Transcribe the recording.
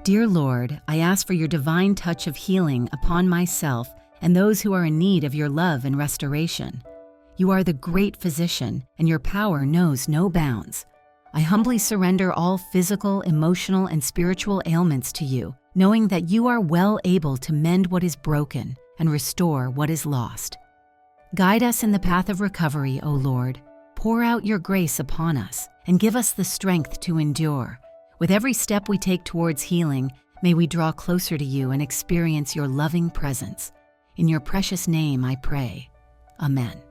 Dear Lord, I ask for your divine touch of healing upon myself and those who are in need of your love and restoration. You are the great physician, and your power knows no bounds. I humbly surrender all physical, emotional, and spiritual ailments to you, knowing that you are well able to mend what is broken and restore what is lost. Guide us in the path of recovery, O Lord. Pour out your grace upon us and give us the strength to endure. With every step we take towards healing, may we draw closer to you and experience your loving presence. In your precious name I pray. Amen.